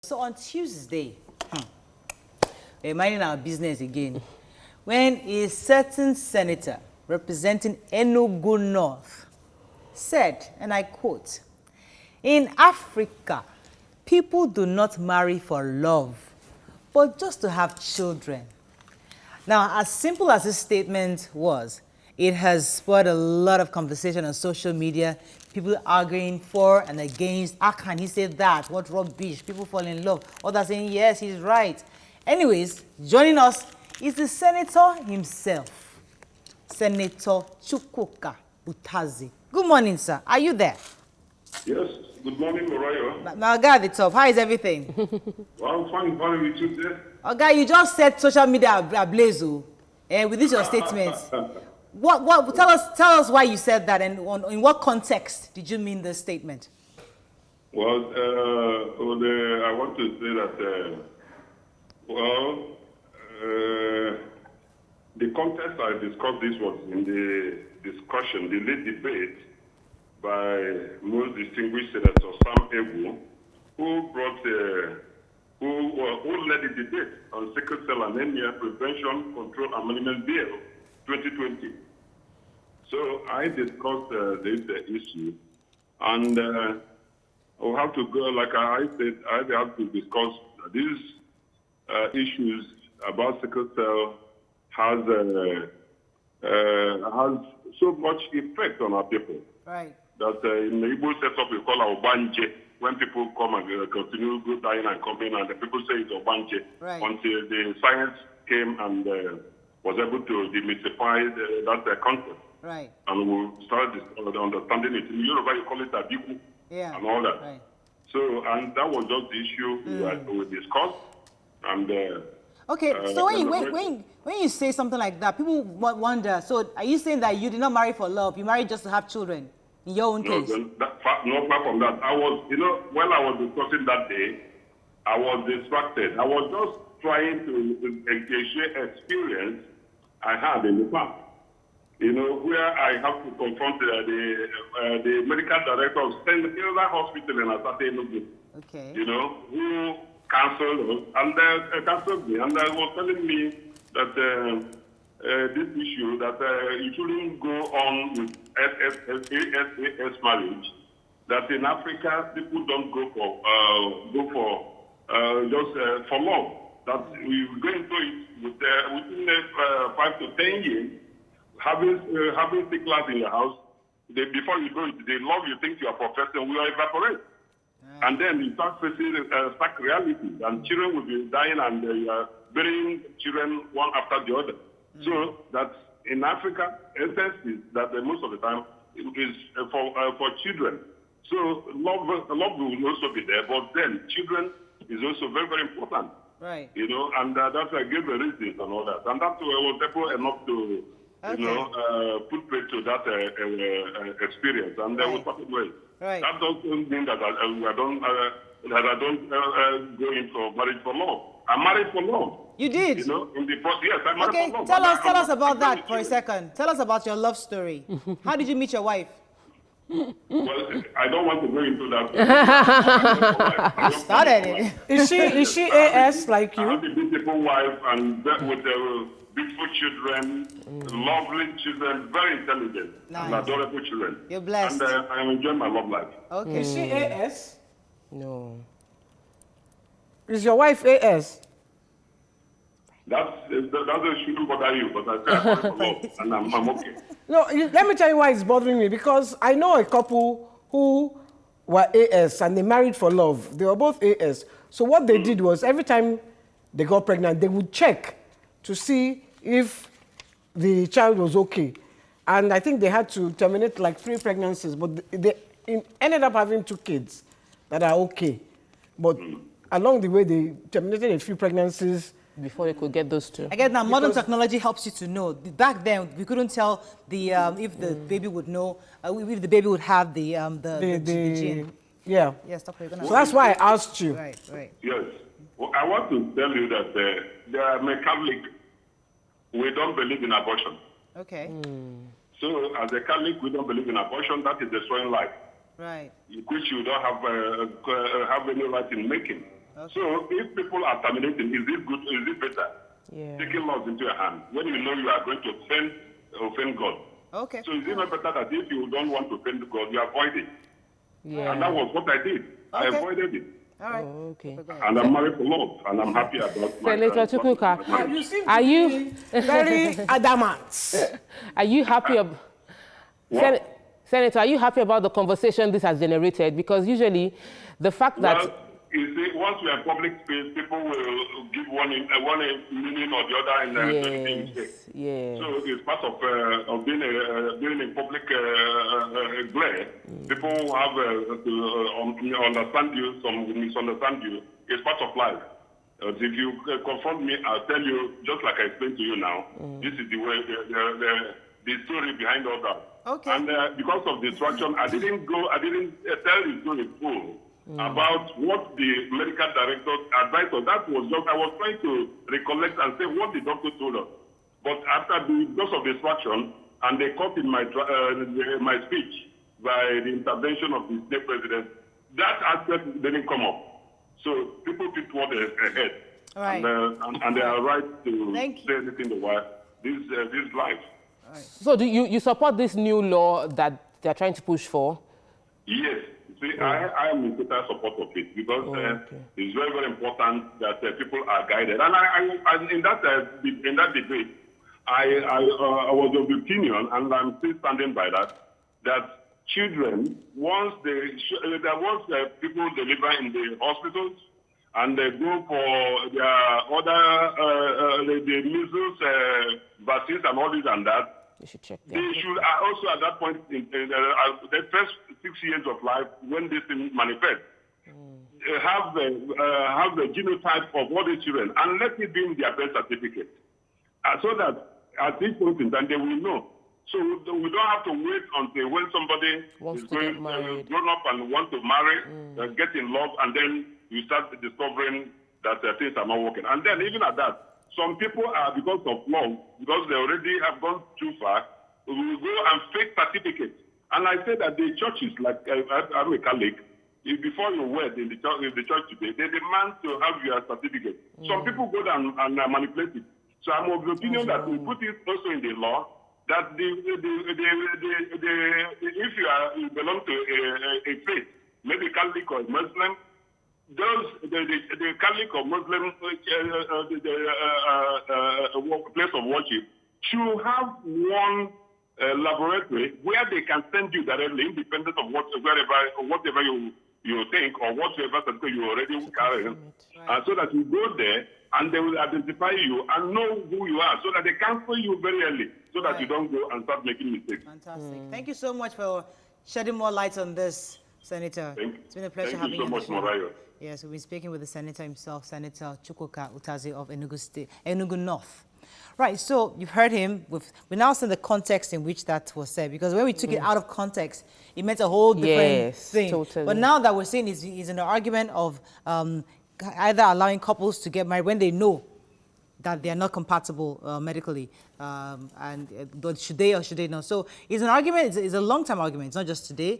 So on Tuesday, we're minding our business again, when a certain senator representing Enugu North said, and I quote, "In Africa, people do not marry for love, but just to have children." Now, as simple as this statement was, it has spurred a lot of conversation on social media, people arguing for and against. How can he say that? What rubbish? People fall in love. Others saying, yes, he's right. Anyways, joining us is the senator himself, Senator Chukwuka Utazi. Good morning, sir. Are you there? Yes. Good morning, Morayo. My guy at the top, how is everything? Well, fine with you there. Oh, guy, you just said social media ablaze, and with this your statement. What? Tell us why you said that, and in what context did you mean the statement? Well, I want to say that, the context I discussed this was in the discussion, the late debate by most distinguished Senator Sam Ewu, who led the debate on sickle cell anemia prevention, control, and management bill 2020. So I discussed this issue, and I'll have to go, like I said, I have to discuss these issues about sickle cell has so much effect on our people. Right. That in the Igbo setup we call our banje. When people come and continue go dying and coming, and the people say it's obanje, right, until the science came and was able to demystify that concept. Right. And we started understanding it. In Yoruba, you call it abiku, yeah, and all that. Right. So, and that was just the issue we discussed. And okay, so when you say something like that, people wonder. So, are you saying that you did not marry for love? You married just to have children? In your own case? No, far from that. I was, when I was discussing that day, I was distracted. I was just trying to share experience I had in the past. Where I have to confront the medical director of St. Hilda Hospital in Asate, Enugu. Okay. Who counseled us and counseled me, and was telling me that this issue that you shouldn't go on with ASAS marriage. That in Africa people don't go for love. That we go into it within 5 to 10 years. Having sticklers in your house, before you go into the love you think you are professing will evaporate. Yeah. And then you start facing stark reality, and children will be dying and burying children one after the other. So that in Africa, essence is that most of the time it is for children. So love will also be there, but then children is also very, very important. Right. And that's why I gave the reasons and all that. And that was therefore enough to put play to that experience, and they will talk away. Right. That doesn't mean that I don't go into marriage for love. I married for love. You did? In the first, yes, I married for love. Tell us about that for a second. Tell us about your love story. How did you meet your wife? Well, I don't want to go into that. You started it. Is she AS like you? I have a beautiful wife and with beautiful children, lovely children, very intelligent, and adorable children. You're blessed. And I enjoy my love life. Okay. Is she AS? No. Is your wife AS? That shouldn't bother you, but I say I for love, and I'm okay. No, let me tell you why it's bothering me, because I know a couple who were AS and they married for love. They were both AS. So what they did was every time they got pregnant, they would check to see if the child was okay. And I think they had to terminate like 3 pregnancies, but they ended up having 2 kids that are okay. But along the way, they terminated a few pregnancies before they could get those 2. Again, now modern technology helps you to know. Back then, we couldn't tell the if the baby would know, if the baby would have the gene. Yeah. Yes, so that's why I asked you. Right. Yes. Well, I want to tell you that I'm a Catholic. We don't believe in abortion. Okay. So, as a Catholic, we don't believe in abortion. That is destroying life. Right. Which you don't have any right in making. Okay. So if people are terminating, is it good? Is it better? Yeah. Taking laws into your hand when you know you are going to offend God. Okay. So is it not better that if you don't want to offend God, you avoid it? Yeah. And that was what I did. I Okay. avoided it. All right. Oh, okay. Go ahead. And I'm married for love, and I'm happy about my Senator Chukwuka, my marriage. You seem Are to you- be very adamant. are you happy? What? Senator, are you happy about the conversation this has generated? Because usually, the fact that Well, you see, once we are in public space, people will give one meaning or the other in anything you say. yes. So it's part of being in public glare. People have to understand you, some will misunderstand you. It's part of life. If you confront me, I'll tell you, just like I explained to you now, this is the way, the story behind all that. Okay. And because of distraction, I didn't tell the story full about what the medical director advised us. That was just, I was trying to recollect and say what the doctor told us. But because of distraction, and they cut in my speech by the intervention of the state president, that aspect didn't come up. So people picked what they had. All right. And they are right to Thank you. say anything they want. This life. So do you support this new law that they're trying to push for? Yes. See, I am in total support of it because it's very, very important that people are guided. And in that debate, I was of the opinion, and I'm still standing by that children, once people deliver in the hospitals and they go for their other the measles vaccines and all this and that, You should check they that. should also at that point, in the first 6 years of life, when this thing manifests, have the genotype of all the children and let it be in their birth certificate, so that at this point in time they will know. So we don't have to wait until when somebody Wants is to get married. grown up and want to marry, get in love, and then you start discovering that things are not working. And then even at that, some people are, because of love, because they already have gone too far, will go and fake certificates. And I say that the churches, like I'm a Catholic, before you wed in the church today, they demand to have your certificate. Some people go down and manipulate it. So I'm of the opinion that we put it also in the law that if you belong to a faith, maybe Catholic or Muslim, the Catholic or Muslim place of worship should have one laboratory where they can send you directly, independent of whatever you think or whatever certificate you already carry, so that you go there and they will identify you and know who you are, so that they cancel you very early, so that you don't go and start making mistakes. Fantastic. Thank you so much for shedding more light on this, Senator. It's been a pleasure having you. Thank you so much, Morayo. Yes, we've been speaking with the Senator himself, Senator Chukwuka Utazi of Enugu North. Right, so you've heard him. We're now seeing the context in which that was said, because when we took it out of context, it meant a whole different thing. Totally. But now that we're seeing he's in an argument of either allowing couples to get married when they know that they are not compatible medically, but should they or should they not? So it's an argument, it's a long-term argument, it's not just today.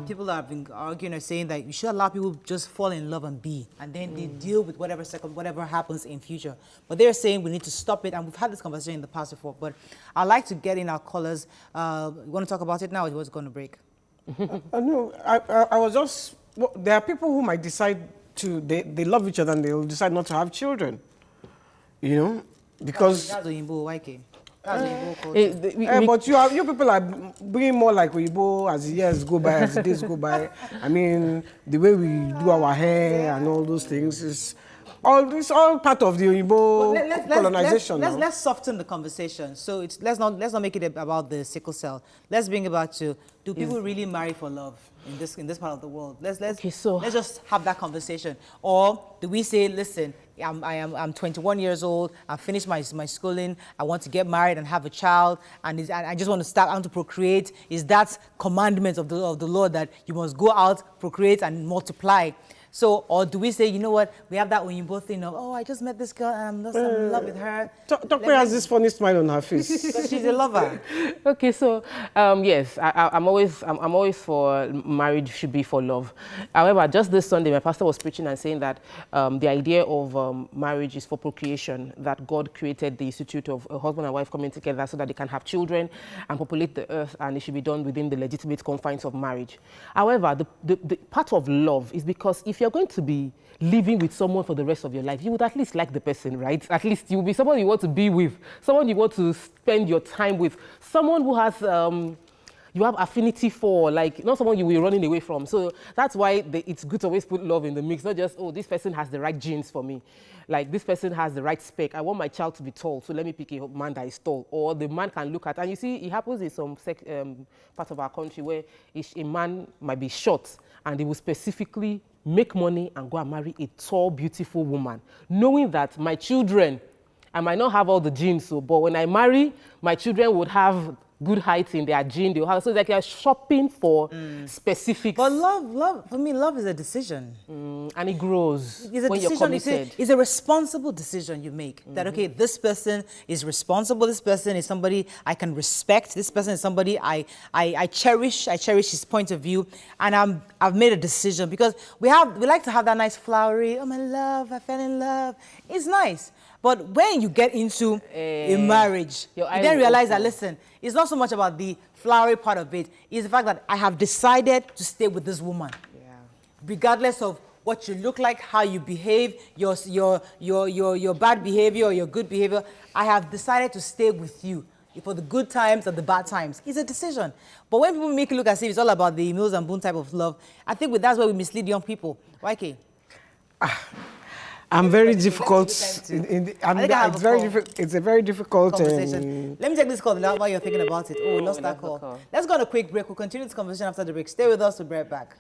People have been arguing or saying that you should allow people just fall in love and be, and then they deal with whatever happens in future. But they're saying we need to stop it, and we've had this conversation in the past before, but I'd like to get in our callers. You want to talk about it now, or was it going to break? No, I was just, well, there are people who might decide they love each other and they'll decide not to have children. You know, because That's Oyinbo, YK. That's Oyinbo culture. but you people are being more like Weibo as the years go by, as the days go by. I mean, the way we do our hair and all those things is all part of the Weibo colonization. Let's soften the conversation. So let's not make it about the sickle cell. Let's bring it back to, do people really marry for love in this part of the world? Let's just have that conversation. Or do we say, listen, I'm 21 years old, I've finished my schooling, I want to get married and have a child, and I just want to start out to procreate. Is that commandment of the Lord that you must go out, procreate, and multiply? So, or do we say, you know what, we have that when you both think of, oh, I just met this girl and I'm just in love with her. Tokwe has this funny smile on her face. Because she's a lover. Okay, so yes, I'm always for marriage should be for love. However, just this Sunday, my pastor was preaching and saying that the idea of marriage is for procreation, that God created the institute of a husband and wife coming together so that they can have children and populate the earth, and it should be done within the legitimate confines of marriage. However, the part of love is because if you're going to be living with someone for the rest of your life, you would at least like the person, right? At least you will be someone you want to be with, someone you want to spend your time with, someone who has you have affinity for, like not someone you will be running away from. So that's why it's good to always put love in the mix, not just, oh, this person has the right genes for me. Like, this person has the right spec. I want my child to be tall, so let me pick a man that is tall. Or the man can look at, and you see, it happens in some part of our country where a man might be short, and they will specifically make money and go and marry a tall, beautiful woman, knowing that my children, I might not have all the genes, but when I marry, my children would have good height in their gene. They'll have, so it's like you're shopping for specifics. But love, for me, love is a decision. And it grows It's a when decision, you're committed. it's a responsible decision you make. That, okay, this person is responsible, this person is somebody I can respect, this person is somebody I cherish his point of view, and I've made a decision. Because we like to have that nice flowery, oh my love, I fell in love. It's nice. But when you get into a marriage, you then realize that, listen, it's not so much about the flowery part of it. It's the fact that I have decided to stay with this woman. Yeah. Regardless of what you look like, how you behave, your bad behavior or your good behavior, I have decided to stay with you for the good times or the bad times. It's a decision. But when people make it look as if it's all about the Mills and Boone type of love, I think that's where we mislead young people. YK? I'm very difficult. It's a very difficult conversation. Let me take this call while you're thinking about it. Oh, we lost that call. Let's go on a quick break. We'll continue this conversation after the break. Stay with us. We'll be right back.